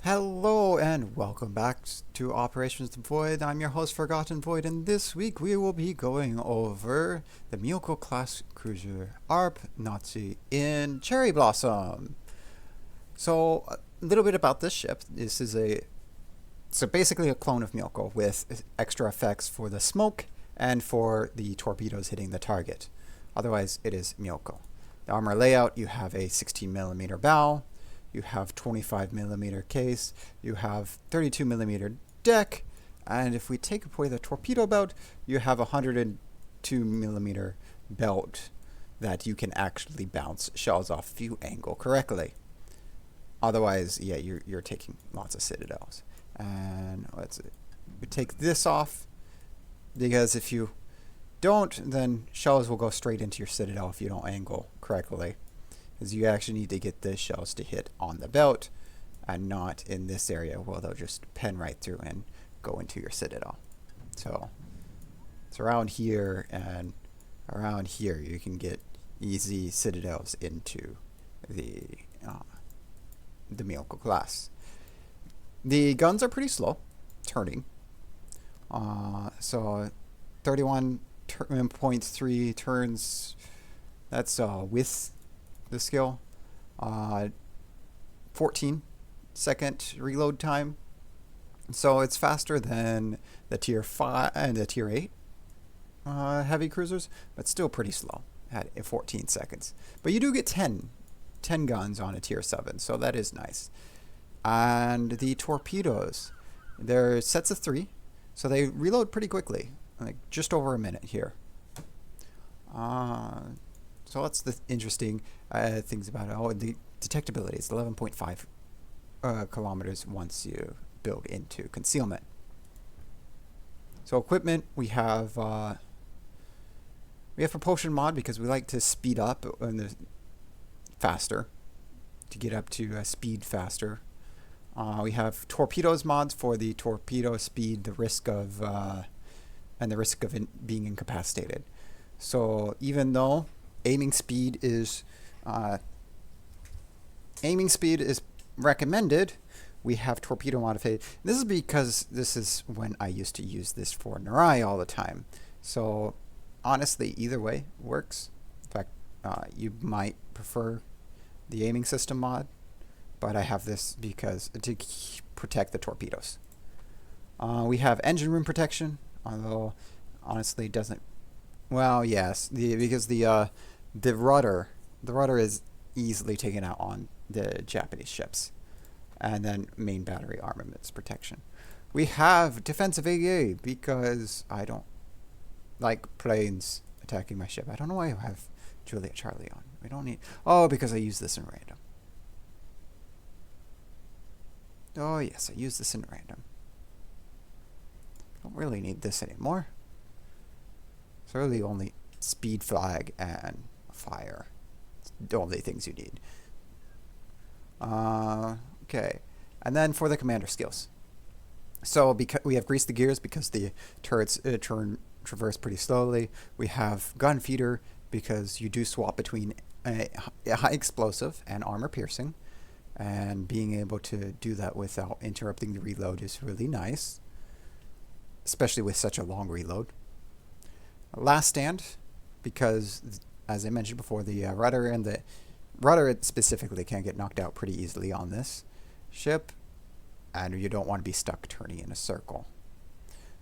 Hello and welcome back to Operations Void. I'm your host Forgotten Void, and this week we will be going over the Miyoko class cruiser ARP Nachi in Cherry Blossom. So a little bit about this ship. This is basically a clone of Miyoko with extra effects for the smoke and for the torpedoes hitting the target. Otherwise it is Miyoko. The armor layout, you have a 16mm bow. You have 25mm case, you have 32mm deck, and if we take away the torpedo belt, you have a 102mm belt that you can actually bounce shells off if you angle correctly. Otherwise, yeah, you're taking lots of citadels. And we take this off, because if you don't, then shells will go straight into your citadel if you don't angle correctly. Is you actually need to get the shells to hit on the belt and not in this area where they'll just pen right through and go into your citadel. So it's around here and around here you can get easy citadels into the Miyoko class. The guns are pretty slow turning. So 31.3 turns, that's with the skill. 14-second reload time, so it's faster than the tier 5 and the tier 8 heavy cruisers, but still pretty slow at 14 seconds. But you do get 10 guns on a tier 7, so that is nice. And the torpedoes, they're sets of 3, so they reload pretty quickly, like just over a minute here. So that's the interesting things about it. Oh, the detectability is 11.5 kilometers once you build into concealment. So equipment, we have propulsion mod because we like to speed up faster, to get up to speed faster. We have torpedoes mods for the torpedo speed, the risk of being incapacitated. So even though aiming speed is recommended, we have torpedo modified. This is because this is when I used to use this for Narai all the time. So honestly, either way works. In fact, you might prefer the aiming system mod, but I have this because to protect the torpedoes. We have engine room protection, although honestly it doesn't. Well, yes, because the rudder is easily taken out on the Japanese ships, and then main battery armaments protection. We have defensive AA because I don't like planes attacking my ship. I don't know why I have Juliet Charlie on. We don't need. Oh, because I use this in random. Oh yes, I use this in random. Don't really need this anymore. It's really only speed flag and fire. It's the only things you need. Okay, and then for the commander skills. So because we have grease the gears because the turrets traverse pretty slowly. We have gun feeder because you do swap between a high explosive and armor piercing, and being able to do that without interrupting the reload is really nice, especially with such a long reload. Last stand, because as I mentioned before, the rudder specifically can get knocked out pretty easily on this ship, and you don't want to be stuck turning in a circle.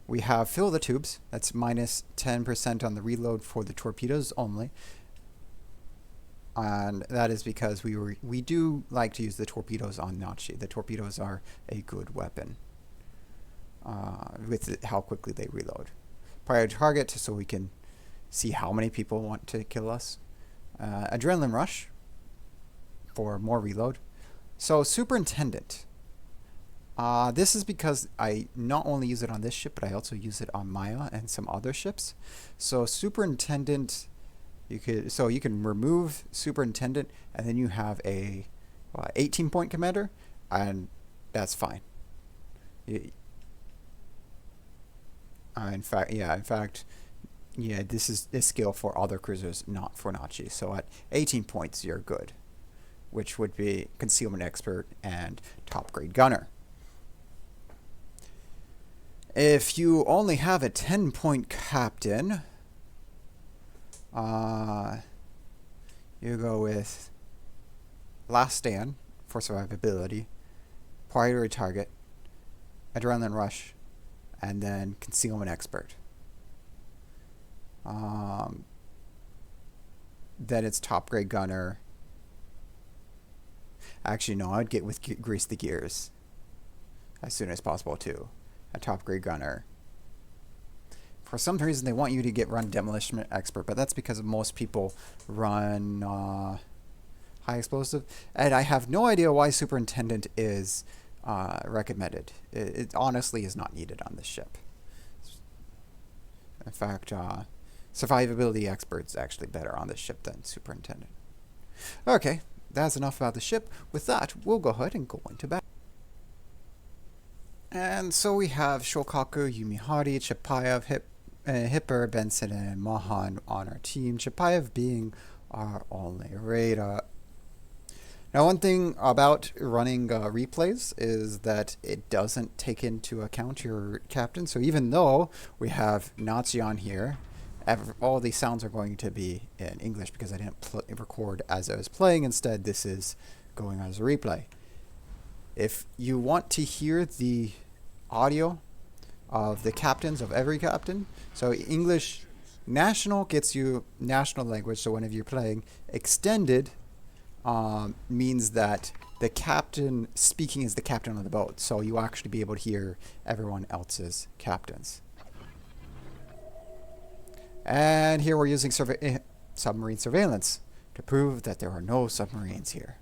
We have fill the tubes. That's minus 10% on the reload for the torpedoes only, and that is because we do like to use the torpedoes on Nachi. The torpedoes are a good weapon with how quickly they reload. Prior target, so we can see how many people want to kill us. Adrenaline rush for more reload. So superintendent. This is because I not only use it on this ship, but I also use it on Maya and some other ships. So superintendent, you can remove superintendent, and then you have a 18-point commander, and that's fine. In fact, this is a skill for other cruisers, not for Nachi. So at 18 points, you're good, which would be concealment expert and top grade gunner. If you only have a 10-point captain, you go with Last Stand for survivability, priority target, adrenaline rush, and then concealment expert. Then it's top grade gunner. Actually, no, I'd get with grease the gears as soon as possible too. A top grade gunner. For some reason, they want you to run demolition expert, but that's because most people run high explosive, and I have no idea why superintendent is recommended. It honestly is not needed on this ship. In fact, survivability expert's actually better on this ship than superintendent. Okay, that's enough about the ship. With that, we'll go ahead and go into battle. And so we have Shokaku, Yumihari, Chapayev, Hipper, Benson, and Mahan on our team. Chapayev being our only raider. Now, one thing about running replays is that it doesn't take into account your captain. So even though we have Nachi on here, all these sounds are going to be in English because I didn't record as I was playing. Instead, this is going as a replay. If you want to hear the audio of the captains of every captain, so English national gets you national language, so whenever you're playing, extended means that the captain speaking is the captain of the boat, so you actually be able to hear everyone else's captains. And here we're using submarine surveillance to prove that there are no submarines here.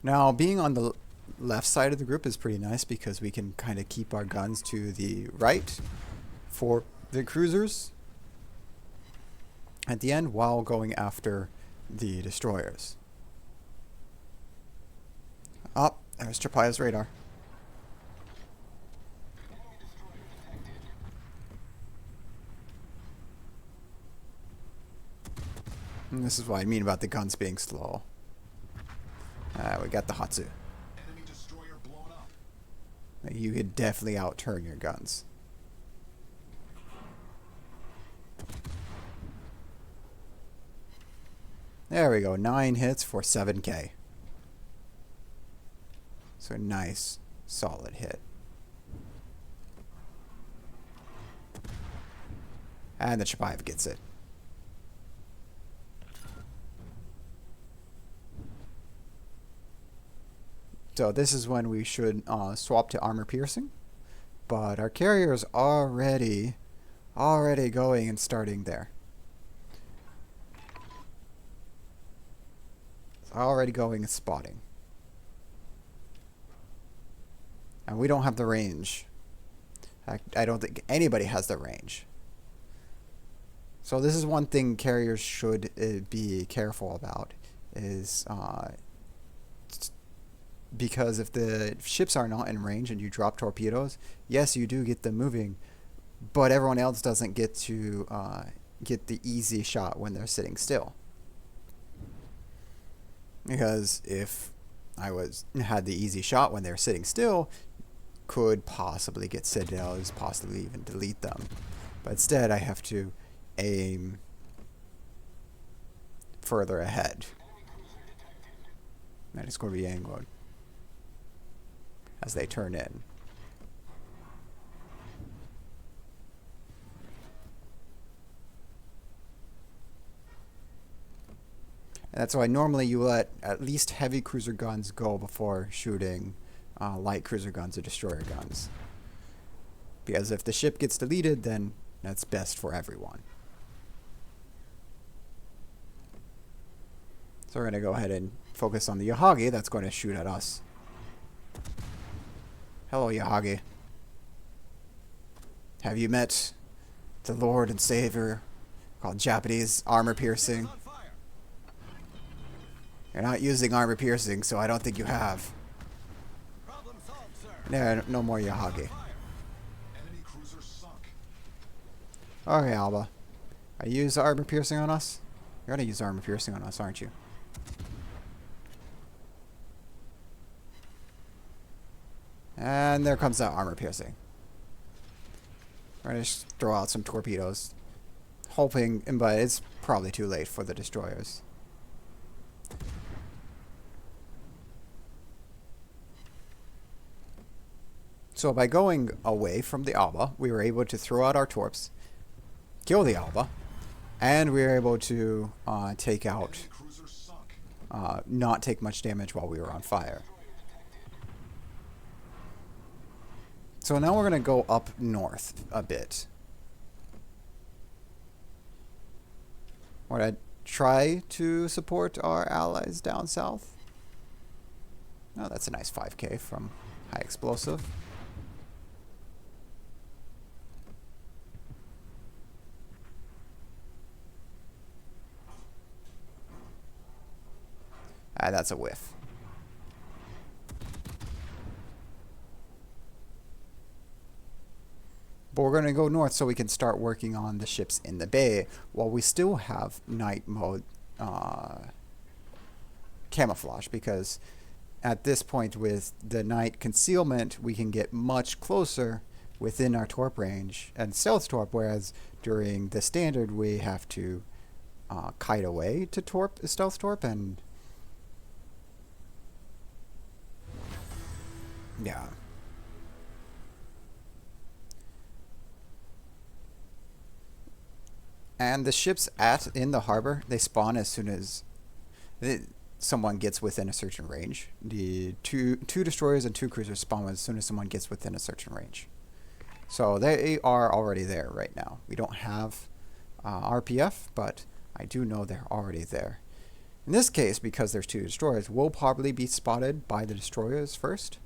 Now, being on the left side of the group is pretty nice because we can kind of keep our guns to the right for the cruisers at the end while going after the destroyers. Oh, there's Chapayev's radar. And this is what I mean about the guns being slow. We got the Hatsu. Enemy destroyer blown up. You could definitely outturn your guns. There we go. 9 hits for 7k. So nice, solid hit. And the Chapayev gets it. So this is when we should swap to armor piercing, but our carrier is already going and starting there. It's already going and spotting, and we don't have the range. I don't think anybody has the range. So this is one thing carriers should be careful about is. Because if the ships are not in range and you drop torpedoes, yes, you do get them moving, but everyone else doesn't get to get the easy shot when they're sitting still. Because if I had the easy shot when they're sitting still, could possibly get citadels, possibly even delete them. But instead, I have to aim further ahead. And it's going to be angled as they turn in. And that's why normally you let at least heavy cruiser guns go before shooting light cruiser guns or destroyer guns. Because if the ship gets deleted, then that's best for everyone. So we're going to go ahead and focus on the Yahagi that's going to shoot at us. Hello, Yahagi. Have you met the Lord and Savior called Japanese armor piercing? You're not using armor piercing, so I don't think you have. No more Yahagi. Okay, Alba. I use armor piercing on us? You're gonna use armor piercing on us, aren't you? And there comes that armor piercing. We're going to throw out some torpedoes. Hoping, but it's probably too late for the destroyers. So by going away from the Alba, we were able to throw out our torps, kill the Alba, and we were able to take out, not take much damage while we were on fire. So now we're going to go up north a bit. We're going to try to support our allies down south. Oh, that's a nice 5K from high explosive. That's a whiff. But we're going to go north so we can start working on the ships in the bay while we still have night mode camouflage, because at this point with the night concealment we can get much closer within our torp range and stealth torp, whereas during the standard we have to kite away to stealth torp, and yeah. And the ships in the harbor, they spawn as soon as someone gets within a certain range. The two destroyers and 2 cruisers spawn as soon as someone gets within a certain range. So they are already there right now. We don't have RPF, but I do know they're already there. In this case, because there's 2 destroyers, we'll probably be spotted by the destroyers first.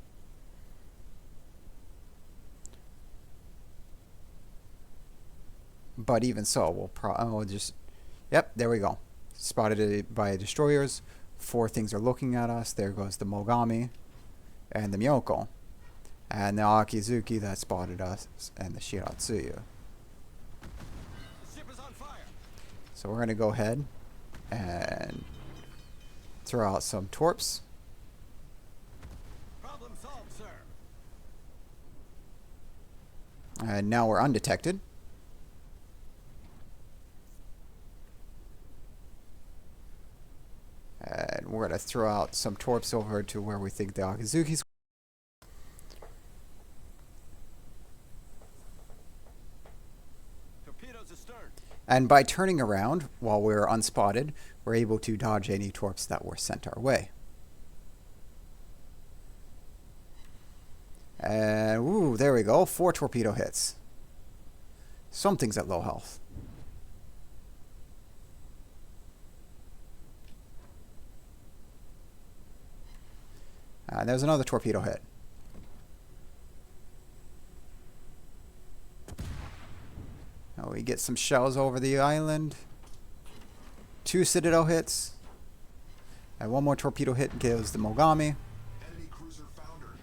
But even so, we'll just... Yep, there we go. Spotted it by destroyers. 4 things are looking at us. There goes the Mogami and the Myoko. And the Akizuki that spotted us, and the Shiratsuyu. The ship is on fire. So we're going to go ahead and throw out some torps. Problem solved, sir. And now we're undetected. And we're going to throw out some torps over to where we think the Akizuki's. Torpedoes astern. And by turning around while we're unspotted, we're able to dodge any torps that were sent our way. And ooh, there we go. 4 torpedo hits. Something's at low health. There's another torpedo hit. Now we get some shells over the island. 2 Citadel hits. And 1 more torpedo hit gives the Mogami. Enemy cruiser foundered.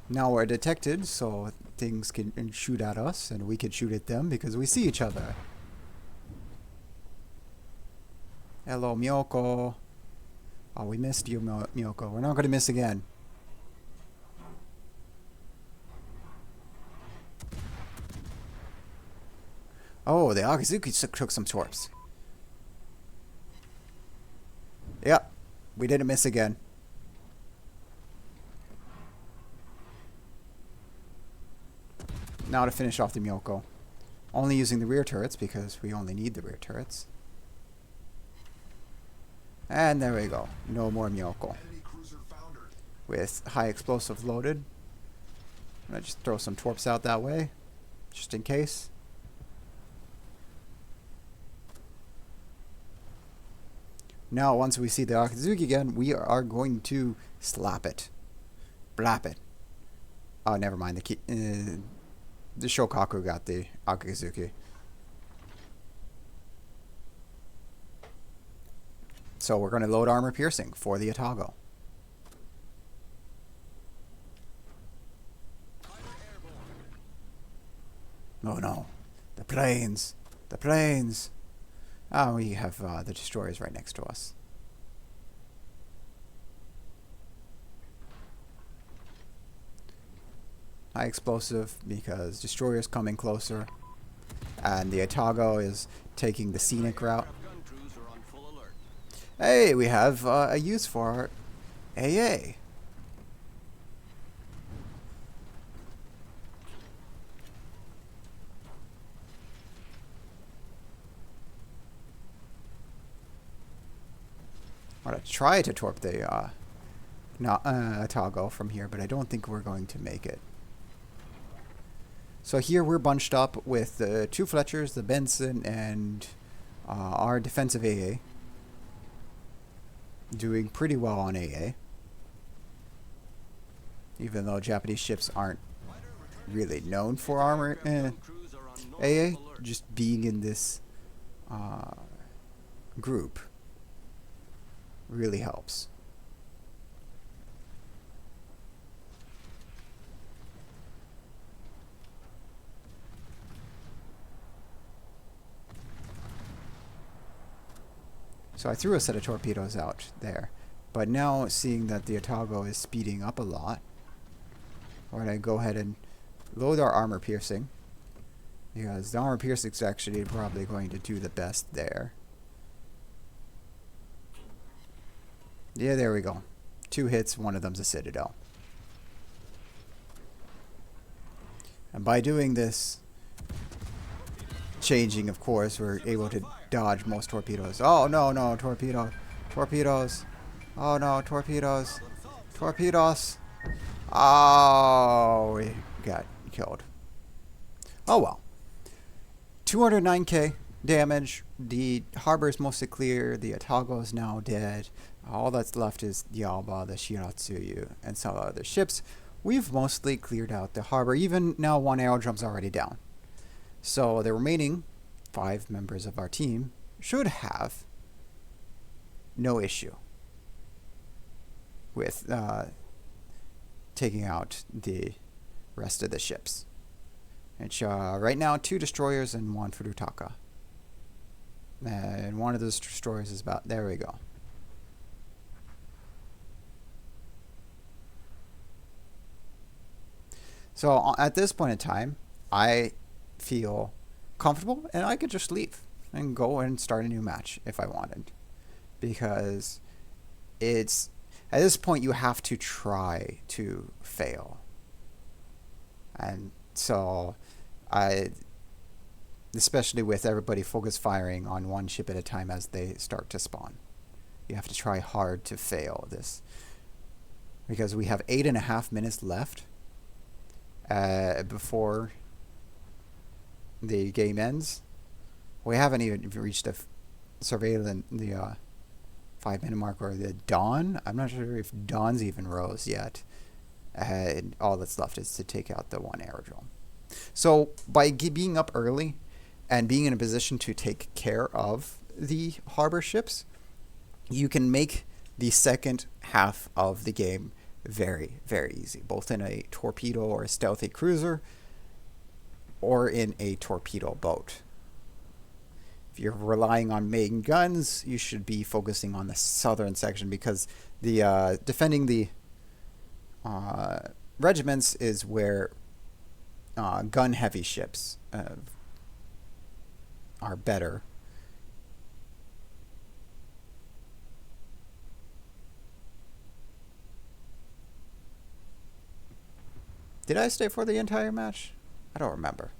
Now we're detected, so things can shoot at us, and we can shoot at them because we see each other. Hello, Myoko. Oh, we missed you, Myoko. We're not going to miss again. Oh, the Akizuki took some torps. Yep, we didn't miss again. Now to finish off the Myoko. Only using the rear turrets because we only need the rear turrets. And there we go. No more Myoko. Enemy cruiser foundered. With high explosive loaded. I'm going to just throw some torps out that way. Just in case. Now, once we see the Akizuki again, we are going to slap it. Blap it. Oh, never mind. The Shokaku got the Akizuki. So we're going to load armor piercing for the Atago. Oh no. The planes. The planes. Oh, we have the destroyers right next to us. high explosive because destroyers coming closer, and the Otago is taking the scenic route. Gun crews are on full alert. Hey, we have a use for our AA. I'm gonna try to torp the Otago from here, but I don't think we're going to make it. So here we're bunched up with the two Fletchers, the Benson, and our defensive AA. Doing pretty well on AA. Even though Japanese ships aren't really known for armor Crews are on normal AA, alert. just being in this group really helps. So I threw a set of torpedoes out there, but now seeing that the Otago is speeding up a lot, we're going to go ahead and load our armor piercing, because the armor piercing is actually probably going to do the best there. Yeah, there we go. 2 hits, one of them's a Citadel. And by doing this, changing, of course, we're able to dodge most torpedoes. Oh, no, no, torpedoes. Oh, no, torpedoes. Torpedoes. Oh, we got killed. Oh, well. 209k damage. The harbor is mostly clear. The Otago is now dead. All that's left is the Alba, the Shiratsuyu, and some other ships. We've mostly cleared out the harbor. Even now, 1 aerodrome's already down. So the remaining 5 members of our team should have no issue with taking out the rest of the ships. It's right now 2 destroyers and 1 Furutaka. And one of those destroyers is about... There we go. So at this point in time, I feel comfortable and I could just leave and go and start a new match if I wanted. Because it's... At this point, you have to try to fail. And so, especially with everybody focus firing on one ship at a time as they start to spawn. You have to try hard to fail this. Because we have 8.5 minutes left before the game ends. We haven't even reached the surveillance, the 5-minute mark, or the dawn. I'm not sure if dawn's even rose yet. All that's left is to take out the 1 aerodrome. So by being up early and being in a position to take care of the harbor ships, you can make the second half of the game very, very easy, both in a torpedo or a stealthy cruiser or in a torpedo boat. If you're relying on main guns, you should be focusing on the southern section, because the defending the regiments is where gun-heavy ships are better. Did I stay for the entire match? I don't remember.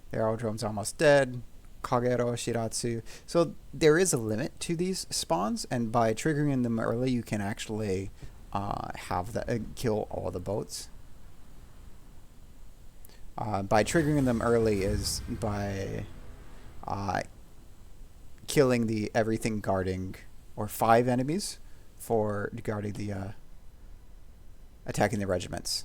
The aerodrome's almost dead. Kagero, Shiratsu. So there is a limit to these spawns, and by triggering them early, you can actually have the kill all the boats. By triggering them early is by killing the everything guarding, or 5 enemies for guarding the attacking the regiments.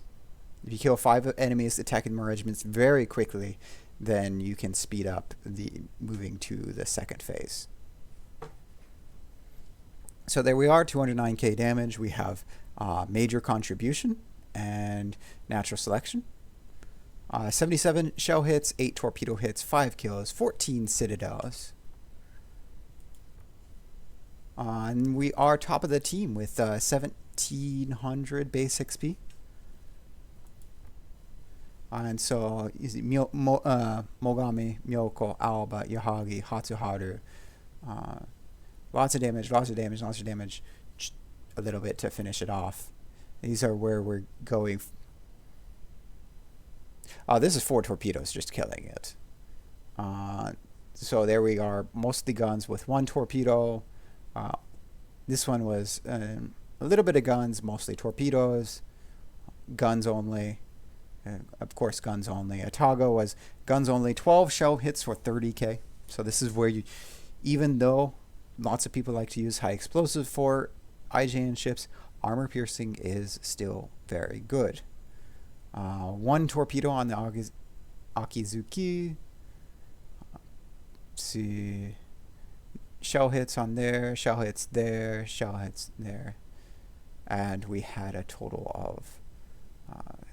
If you kill 5 enemies attacking the regiments very quickly, then you can speed up the moving to the second phase. So there we are, 209k damage. We have major contribution and natural selection. 77 shell hits, 8 torpedo hits, 5 kills, 14 citadels. And we are top of the team with 1700 base XP. And so, Mogami, Myoko, Aoba, Yahagi, Hatsuharu. Lots of damage, lots of damage, lots of damage. A little bit to finish it off. These are where we're going. This is 4 torpedoes just killing it. So there we are. Mostly guns with 1 torpedo. This one was a little bit of guns, mostly torpedoes. Guns only. Of course, guns only. Atago was guns only, 12 shell hits for 30k. So this is where you, even though lots of people like to use high explosive for IJN ships, armor piercing is still very good. 1 torpedo on the Akizuki. See, shell hits on there, shell hits there, shell hits there, and we had a total of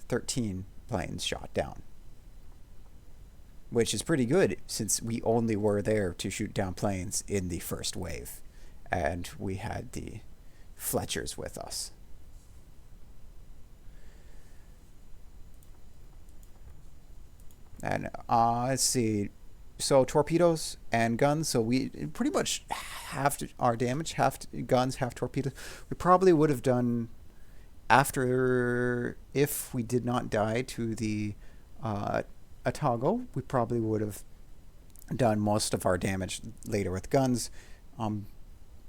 13 planes shot down, which is pretty good since we only were there to shoot down planes in the first wave, and we had the Fletchers with us. And let's see, so torpedoes and guns, so we pretty much half our damage, half guns, half torpedoes. We probably would have done, after, if we did not die to the Atago, we probably would have done most of our damage later with guns,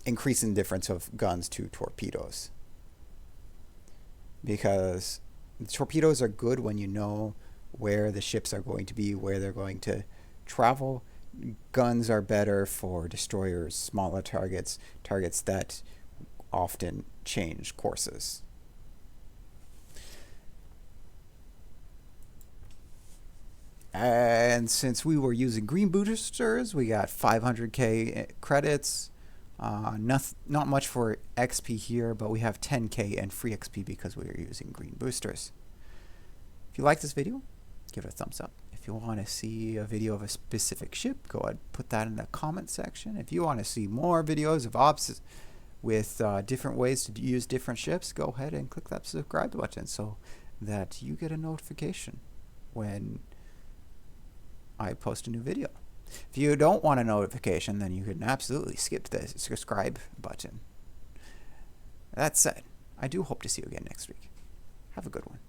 increasing the difference of guns to torpedoes. Because the torpedoes are good when you know where the ships are going to be, where they're going to travel. Guns are better for destroyers, smaller targets, targets that often change courses. And since we were using green boosters, we got 500k credits. Not much for XP here, but we have 10k and free XP because we are using green boosters. If you like this video, give it a thumbs up. If you want to see a video of a specific ship, go ahead and put that in the comment section. If you want to see more videos of ops with different ways to use different ships, go ahead and click that subscribe button so that you get a notification when I post a new video. If you don't want a notification, then you can absolutely skip the subscribe button. That said, I do hope to see you again next week. Have a good one.